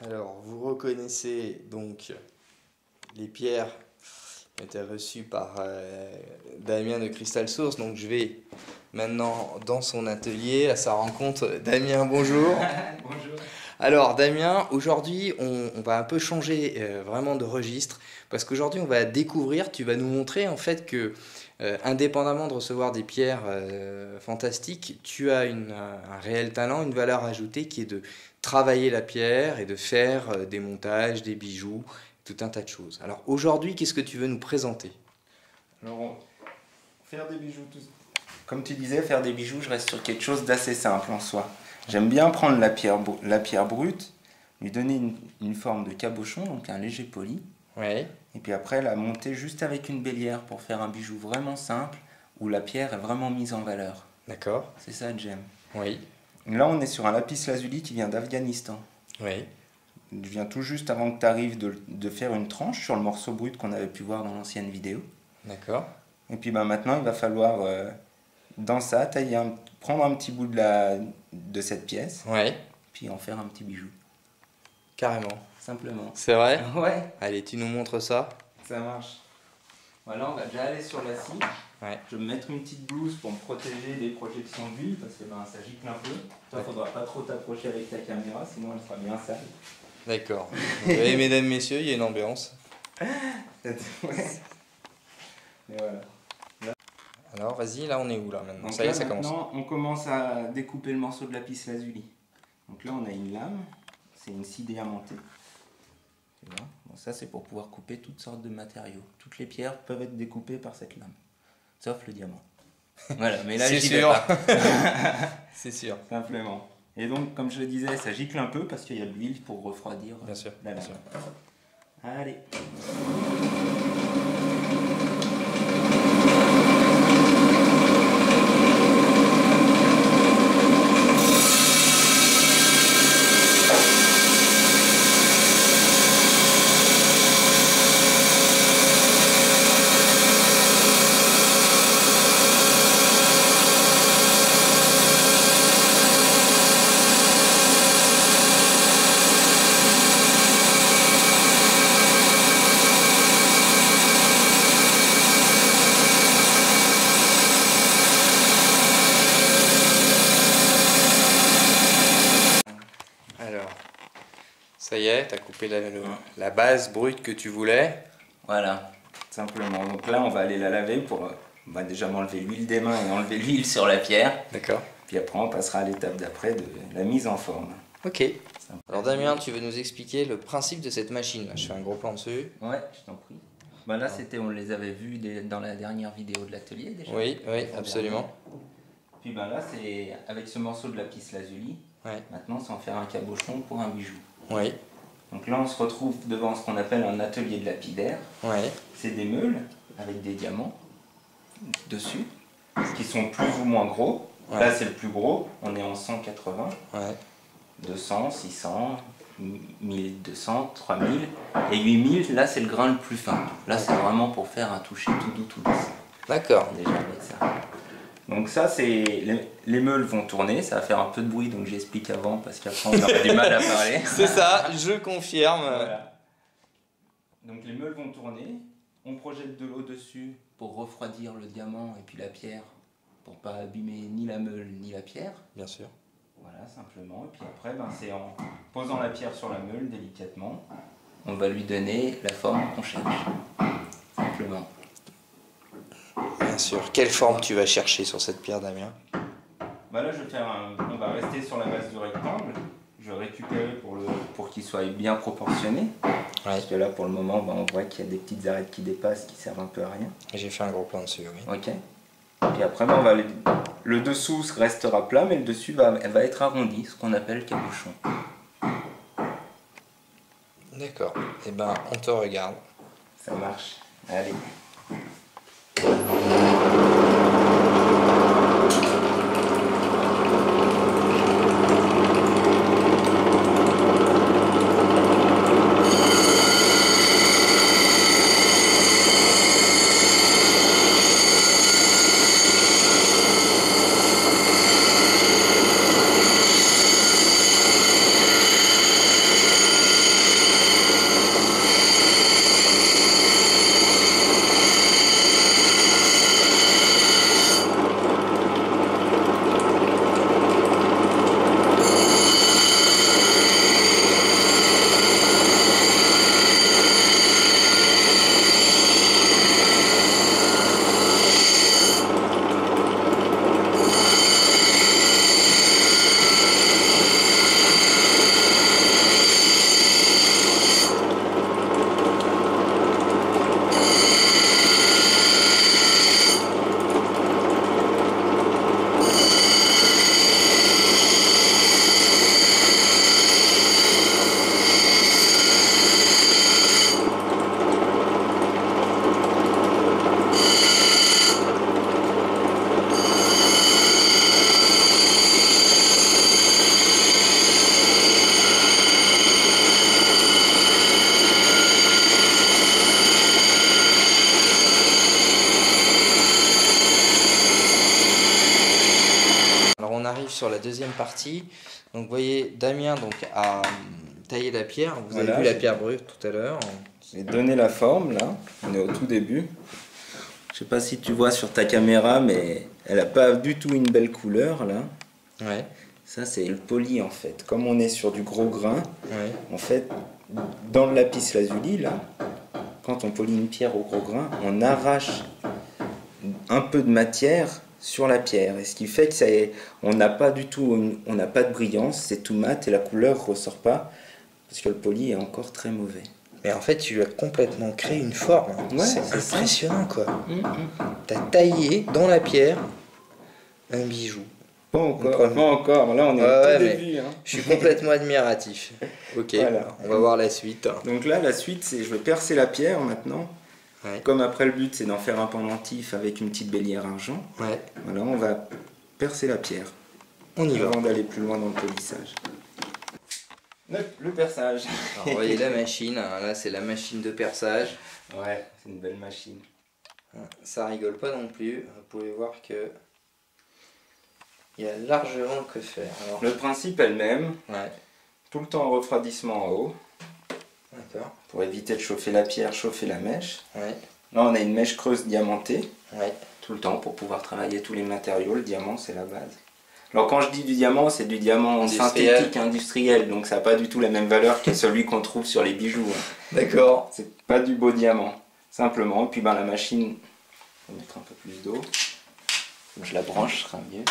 Alors, vous reconnaissez donc les pierres qui ont été reçues par Damien de Crystal Source. Donc, je vais maintenant dans son atelier à sa rencontre. Damien, bonjour. Bonjour. Alors, Damien, aujourd'hui, on va un peu changer vraiment de registre parce qu'aujourd'hui, on va découvrir, tu vas nous montrer en fait que, indépendamment de recevoir des pierres fantastiques, tu as un réel talent, une valeur ajoutée qui est de travailler la pierre et de faire des montages, des bijoux, tout un tas de choses. Alors, aujourd'hui, qu'est-ce que tu veux nous présenter? Alors, faire des bijoux, comme tu disais, faire des bijoux, je reste sur quelque chose d'assez simple en soi. J'aime bien prendre la pierre brute, lui donner une forme de cabochon, donc un léger poli, Oui, et puis après la monter juste avec une bélière pour faire un bijou vraiment simple, où la pierre est vraiment mise en valeur. d'accord. C'est ça que j'aime. Oui, Là, on est sur un lapis lazuli qui vient d'Afghanistan. oui, Je viens tout juste avant que tu arrives de faire une tranche sur le morceau brut qu'on avait pu voir dans l'ancienne vidéo. d'accord. Et puis maintenant, il va falloir, dans ça, prendre un petit bout de cette pièce, Oui, puis en faire un petit bijou. carrément. Simplement. C'est vrai? Ouais, Allez, tu nous montres ça? ça marche. Voilà, on va déjà aller sur la scie. Ouais. Je vais me mettre une petite blouse pour me protéger des projections d'huile, parce que ça gicle un peu. Toi, il ne faudra pas trop t'approcher avec ta caméra, sinon elle sera bien sale. D'accord. Et mesdames, messieurs, il y a une ambiance. Ouais. Et voilà. Alors, vas-y, là, on est où, là, maintenant? Donc Ça y est, là, ça commence. maintenant, on commence à découper le morceau de lapis lazuli. Donc là, on a une lame, c'est une scie diamantée. Tu vois. Bon, ça, c'est pour pouvoir couper toutes sortes de matériaux. Toutes les pierres peuvent être découpées par cette lame, sauf le diamant. Voilà, mais là, C'est j'y vais sûr. pas. C'est sûr. Simplement. Et donc, comme je le disais, ça gicle un peu parce qu'il y a de l'huile pour refroidir Bien sûr, la bien lame. sûr. Allez. Alors, ça y est, t'as coupé la base brute que tu voulais. Voilà, simplement. Donc là, on va aller la laver pour déjà m'enlever l'huile des mains et enlever l'huile sur la pierre. D'accord. Puis après, on passera à l'étape d'après de la mise en forme. Ok. Alors, Damien, tu veux nous expliquer le principe de cette machine, là? Je fais un gros plan dessus. Ouais, je t'en prie. Là, on les avait vus dans la dernière vidéo de l'atelier déjà. Oui, oui, absolument. Puis là, c'est avec ce morceau de lapis lazuli. Ouais. Maintenant, c'est en faire un cabochon pour un bijou. Oui, Donc là, on se retrouve devant ce qu'on appelle un atelier de lapidaire. oui, C'est des meules avec des diamants dessus, qui sont plus ou moins gros. Ouais. Là, c'est le plus gros, on est en 180, ouais. 200, 600, 1200, 3000. Et 8000, là, c'est le grain le plus fin. Là, c'est vraiment pour faire un toucher tout doux, tout douce. D'accord. Déjà avec ça. Donc ça, c'est les meules vont tourner, ça va faire un peu de bruit, donc j'explique avant, parce qu'après on aura du mal à parler. C'est ça, je confirme. Voilà. Donc les meules vont tourner, on projette de l'eau dessus pour refroidir le diamant et puis la pierre, pour pas abîmer ni la meule ni la pierre. Bien sûr. Voilà, simplement. Et puis après, c'est en posant la pierre sur la meule délicatement, on va lui donner la forme qu'on cherche. Simplement. Bien sûr. Quelle forme tu vas chercher sur cette pierre, Damien? Là, on va rester sur la base du rectangle. Je vais récupérer pour qu'il soit bien proportionné. Ouais. Parce que là, pour le moment, on voit qu'il y a des petites arêtes qui dépassent, qui servent un peu à rien. J'ai fait un gros plan dessus, oui. Ok. Puis après, le dessous restera plat, mais le dessus va être arrondi, ce qu'on appelle cabochon. D'accord. Eh ben, on te regarde. Ça marche. Allez. sur la deuxième partie. Donc vous voyez, Damien donc, a taillé la pierre. Vous Voilà, avez vu la pierre brute tout à l'heure. J'ai donné la forme là, on est au tout début. Je sais pas si tu vois sur ta caméra, mais elle a pas du tout une belle couleur là. Ouais, Ça c'est le poli en fait. Comme on est sur du gros grain, ouais. en fait, dans le lapis lazuli là, quand on polit une pierre au gros grain, on arrache un peu de matière sur la pierre. Et ce qui fait que ça est, on n'a pas du tout, on n'a pas de brillance, c'est tout mat et la couleur ressort pas parce que le poli est encore très mauvais. Mais en fait, tu as complètement créé une forme. Ouais, c'est c'est ça. impressionnant quoi. Tu as taillé dans la pierre un bijou. Pas encore, pas encore. Là, on est au tout début. Hein. Je suis complètement admiratif. Ok, Voilà. on va voir la suite. Donc là, la suite, c'est je vais percer la pierre maintenant. Ouais. Comme après, le but, c'est d'en faire un pendentif avec une petite bélière argent. Ouais, Voilà, on va percer la pierre on y va. avant d'aller plus loin dans le polissage. Le perçage. Alors, vous voyez la machine, hein, là c'est la machine de perçage. Ouais, c'est une belle machine. Ça rigole pas non plus. Vous pouvez voir que il y a largement que faire. Alors, Le principe est le même. ouais, Tout le temps en refroidissement en haut. d'accord. Pour éviter de chauffer la pierre, chauffer la mèche. Ouais, Là, on a une mèche creuse diamantée. ouais. Tout le temps pour pouvoir travailler tous les matériaux. Le diamant, c'est la base. Alors quand je dis du diamant, c'est du diamant Industriel. synthétique industriel, donc ça n'a pas du tout la même valeur que celui qu'on trouve sur les bijoux. Hein. D'accord. C'est pas du beau diamant, simplement. Puis ben, la machine, on va mettre un peu plus d'eau. Je la branche, ce sera mieux.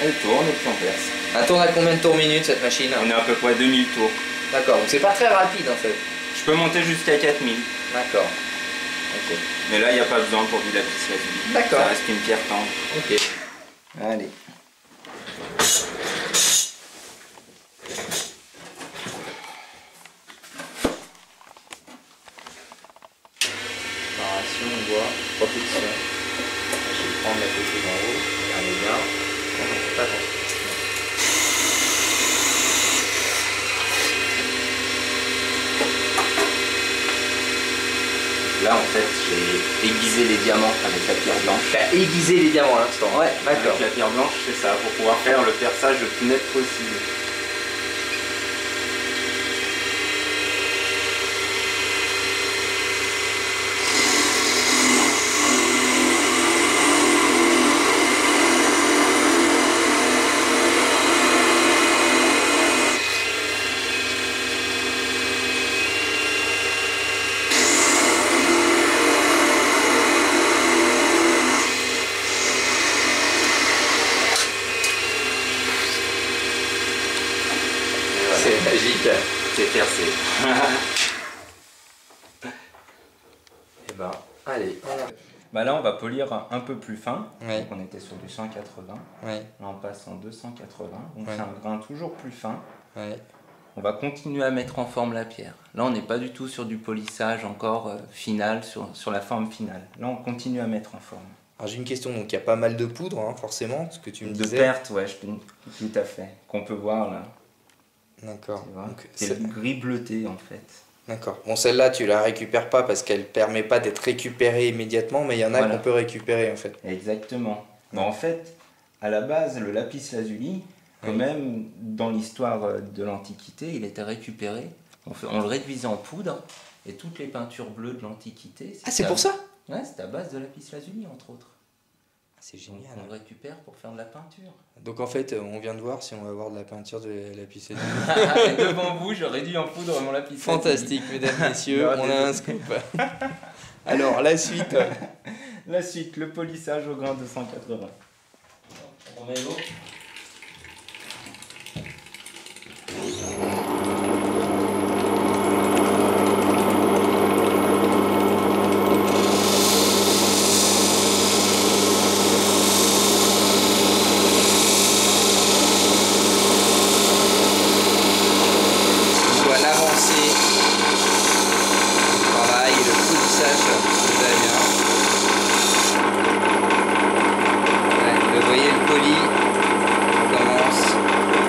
Elle tourne et puis on perce. Elle tourne à combien de tours minute cette machine? On est à peu près 2000 tours. D'accord, donc c'est pas très rapide en fait. Je peux monter jusqu'à 4000. D'accord. Ok. Mais là, il n'y a pas besoin pour du lapis lazuli. D'accord. Ça reste une pierre tendre. Ok. Allez. Préparation, on voit, protection. Je vais prendre la côté d'en haut. Regardez bien. Pas attention. Là, en fait, j'ai aiguisé les diamants avec la pierre blanche. T'as aiguisé les diamants à l'instant. Ouais, d'accord. Avec la pierre blanche, c'est ça, pour pouvoir faire le perçage le plus net possible. C'est magique. C'est percé. Et ben, allez. Bah là, on va polir un peu plus fin. Ouais. Donc, on était sur du 180. Ouais, Là, on passe en 280. Donc, Ouais. c'est un grain toujours plus fin. ouais. On va continuer à mettre en forme la pierre. Là, on n'est pas du tout sur du polissage encore final, sur la forme finale. Là, on continue à mettre en forme. Alors j'ai une question, donc il y a pas mal de poudre, hein, forcément, ce que tu me De disais. perte, ouais, tout à fait. Qu'on peut voir là. D'accord. Tu vois. Donc, C'est le gris bleuté en fait. D'accord. Bon, celle-là, tu la récupères pas parce qu'elle permet pas d'être récupérée immédiatement, mais il y en a Voilà. qu'on peut récupérer en fait. Exactement. Mais en fait, à la base, le lapis lazuli, quand Oui. même, dans l'histoire de l'Antiquité, il était récupéré. On le réduisait en poudre, et toutes les peintures bleues de l'Antiquité. Ah, c'est pour ça? Ouais, c'est à base de lapis lazuli, entre autres. C'est Donc, génial. on le récupère pour faire de la peinture. Donc en fait, on vient de voir si on va avoir de la peinture de lapis lazuli. Et devant vous, je réduis en poudre mon lapis lazuli. Fantastique, mesdames, messieurs, Non, on a un scoop. Alors, la suite. La suite, le polissage au grain 280. On remet l'eau. On voit l'avancée du travail et le polissage de Damien. Ouais, vous voyez le poli commence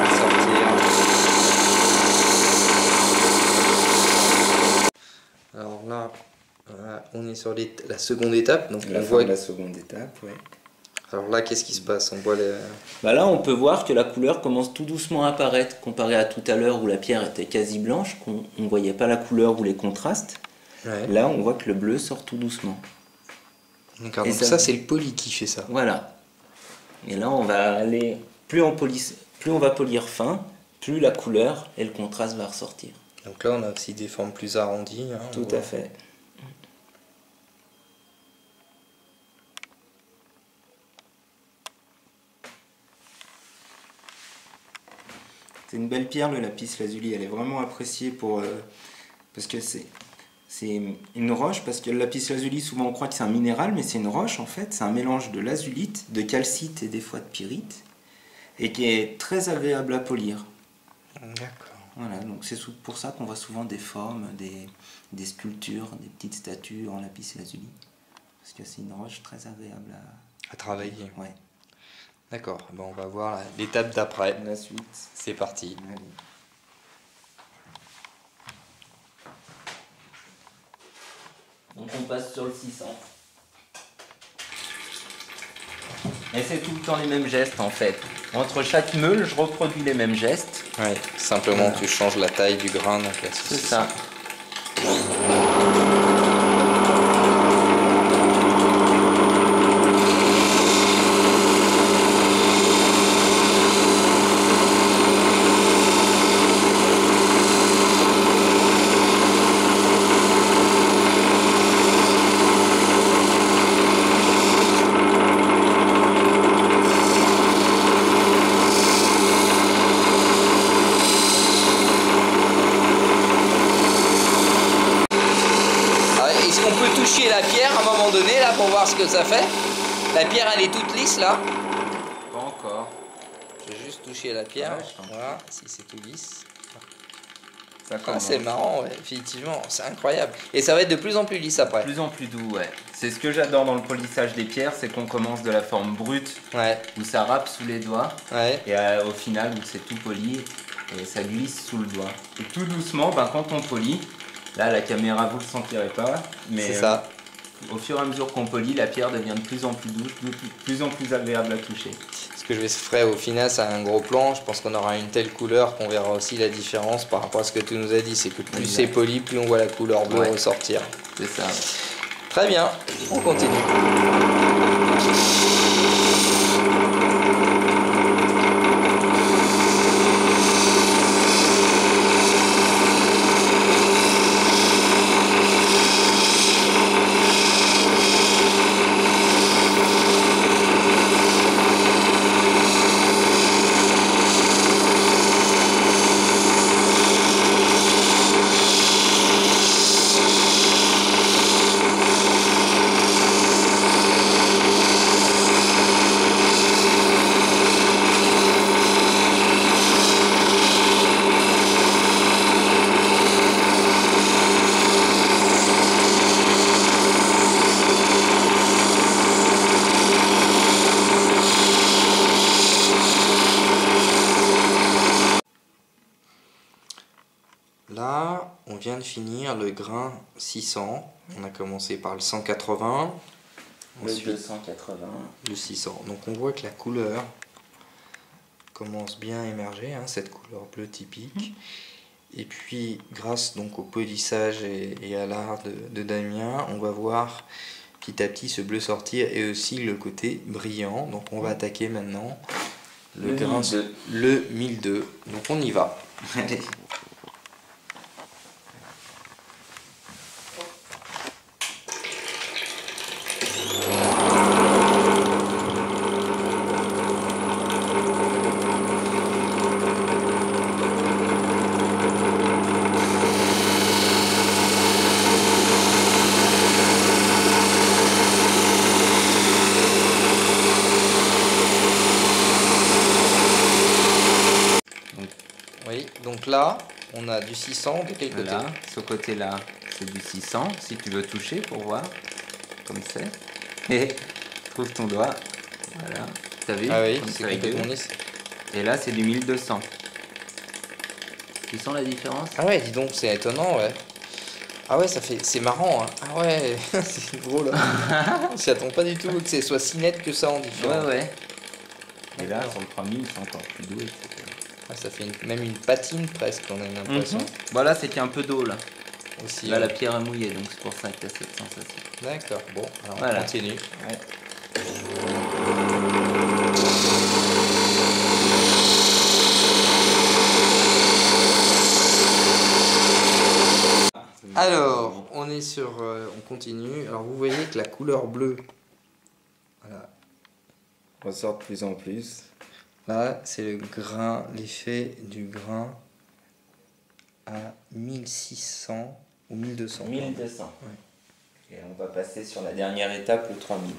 à sortir. Alors là, voilà, on est sur la seconde étape, donc on voit la seconde étape, ouais. Alors là, qu'est-ce qui se passe? On voit les... Bah là, on peut voir que la couleur commence tout doucement à apparaître, comparé à tout à l'heure où la pierre était quasi blanche, qu'on ne voyait pas la couleur ou les contrastes. Ouais. Là, on voit que le bleu sort tout doucement. D'accord, Et donc ça c'est le poli qui fait ça. Voilà. Et là, on va aller... plus on va polir fin, plus la couleur et le contraste va ressortir. Donc là, on a aussi des formes plus arrondies. Hein, Tout à fait. C'est une belle pierre, le lapis lazuli. Elle est vraiment appréciée parce que c'est une roche. Parce que le lapis lazuli, souvent on croit que c'est un minéral, mais c'est une roche en fait. C'est un mélange de lazulite, de calcite et des fois de pyrite, et qui est très agréable à polir. D'accord. Voilà, donc c'est pour ça qu'on voit souvent des formes, des sculptures, des petites statues en lapis lazuli. Parce que c'est une roche très agréable À travailler. Ouais. D'accord, bon, on va voir l'étape d'après. La suite. C'est parti. Allez. Donc on passe sur le 600. Et c'est tout le temps les mêmes gestes en fait. Entre chaque meule, je reproduis les mêmes gestes. Ouais, simplement tu changes la taille du grain. Donc là, C'est ça. Toucher la pierre à un moment donné là pour voir ce que ça fait. La pierre elle est toute lisse là. Pas encore. Je vais juste toucher la pierre. Ouais, voilà, si c'est tout lisse. Ah, c'est marrant, ouais, effectivement, c'est incroyable. Et ça va être de plus en plus lisse après. De plus en plus doux, ouais. C'est ce que j'adore dans le polissage des pierres, c'est qu'on commence de la forme brute, ouais. Où ça râpe sous les doigts, ouais. Et au final où c'est tout poli et ça glisse sous le doigt. Et tout doucement, quand on polit, là la caméra vous le sentirez pas, mais c'est ça. Au fur et à mesure qu'on polit, la pierre devient de plus en plus douce, de plus en plus agréable à toucher. Ce que je vais faire au final, c'est un gros plan. Je pense qu'on aura une telle couleur qu'on verra aussi la différence par rapport à ce que tu nous as dit. C'est que plus c'est poli, plus on voit la couleur bleue ressortir. C'est ça. Très bien, on continue. Là, on vient de finir le grain 600. On a commencé par le 180. Ensuite, le 280. Le 600. Donc on voit que la couleur commence bien à émerger, hein, cette couleur bleue typique. Et puis, grâce donc au polissage et à l'art de Damien, on va voir petit à petit ce bleu sortir et aussi le côté brillant. Donc on va attaquer maintenant le grain, 1002. le 1002. Donc on y va. Allez. Oui, donc là, on a du 600 de quel côté? Là, ce côté-là, c'est du 600, si tu veux toucher pour voir, comme c'est. Et trouve ton doigt, voilà, t'as vu? Ah oui, comme c'est ça complètement aiguille. lisse. Et là, c'est du 1200. Tu sens la différence? Ah ouais, dis donc, c'est étonnant, ouais. Ah ouais, ça fait, c'est marrant, hein. Ah ouais, c'est drôle. On s'y attend pas du tout que ce soit si net que ça en différent. Ouais. Et là, sur le 3000, c'est encore plus doux, etc. Ah, ça fait même une patine presque, on a une impression. Voilà, c'est qu'il y a un peu d'eau là. Aussi, Là, la pierre est mouillée, donc c'est pour ça que tu as cette sensation. D'accord, bon, alors Voilà. on continue. Ouais. Alors, on est sur, on continue. Alors vous voyez que la couleur bleue, voilà, Ressort de plus en plus. là c'est le grain, l'effet du grain à 1600 ou 1200. 1200. Ouais. Et on va passer sur la dernière étape, le 3000.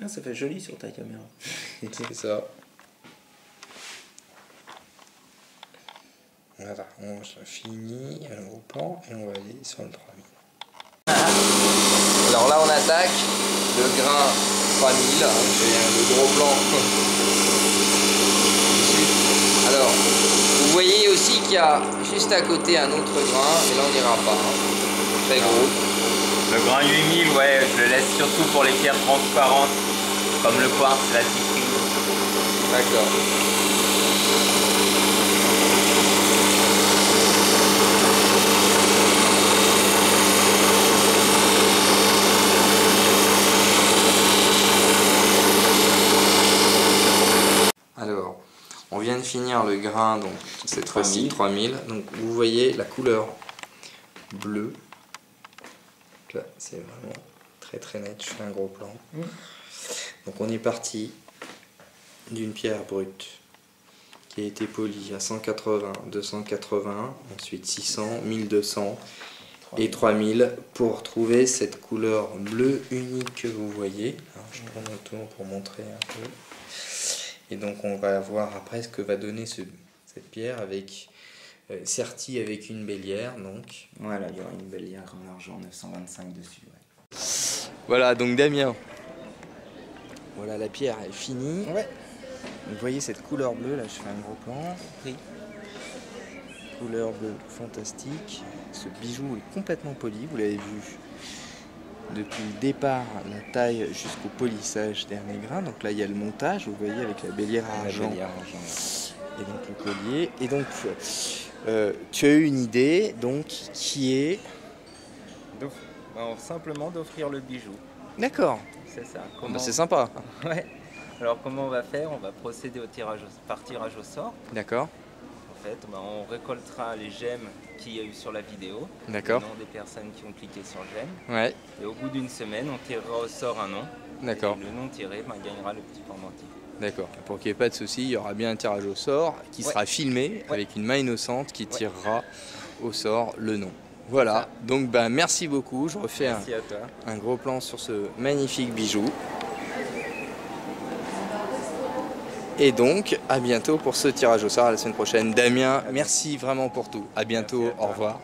Ah, ça fait joli sur ta caméra. C'est ça. Voilà, on finit un gros plan et on va aller sur le 3000. Alors là on attaque le grain 3000, hein, c'est le gros plan. Alors, vous voyez aussi qu'il y a juste à côté un autre grain, mais là on n'ira pas, hein. Très gros. Le grain 8000, ouais, je le laisse surtout pour les pierres transparentes, comme le quartz, la citrine. D'accord. Alors, on vient de finir le grain, donc cette fois-ci 3000. Donc vous voyez la couleur bleue. Là, c'est vraiment très très net. Je fais un gros plan. Donc on est parti d'une pierre brute qui a été polie à 180, 280, ensuite 600, 1200 et 3000 pour trouver cette couleur bleue unique que vous voyez. Alors, je tourne autour pour montrer un peu. Et donc on va voir après ce que va donner cette pierre avec sertie avec une bélière. Donc Voilà, il y aura une bélière en argent 925 dessus. Ouais. voilà, donc Damien. Voilà, la pierre est finie. Ouais. Vous voyez cette couleur bleue, là je fais un gros plan. Oui. Couleur bleue fantastique. Ce bijou est complètement poli, vous l'avez vu. Depuis le départ, la taille jusqu'au polissage dernier grain. Donc là il y a le montage, vous voyez, avec la bélière à argent. Et donc le collier. Et donc tu as eu une idée, donc qui est... Simplement d'offrir le bijou. D'accord. C'est ça. Bah, c'est sympa. Ouais. Alors comment on va faire? On va procéder par tirage au sort. D'accord. En fait, on récoltera les j'aime qu'il y a eu sur la vidéo. D'accord. Le nom des personnes qui ont cliqué sur j'aime. Ouais. Et au bout d'une semaine, on tirera au sort un nom. D'accord. Et le nom tiré gagnera le petit pendentif. D'accord. Pour qu'il n'y ait pas de souci, il y aura bien un tirage au sort qui sera filmé avec une main innocente qui tirera au sort le nom. Voilà. Donc merci beaucoup. Je refais un gros plan sur ce magnifique bijou. Et donc, à bientôt pour ce tirage au sort à la semaine prochaine. Damien, merci vraiment pour tout. À bientôt. Au revoir.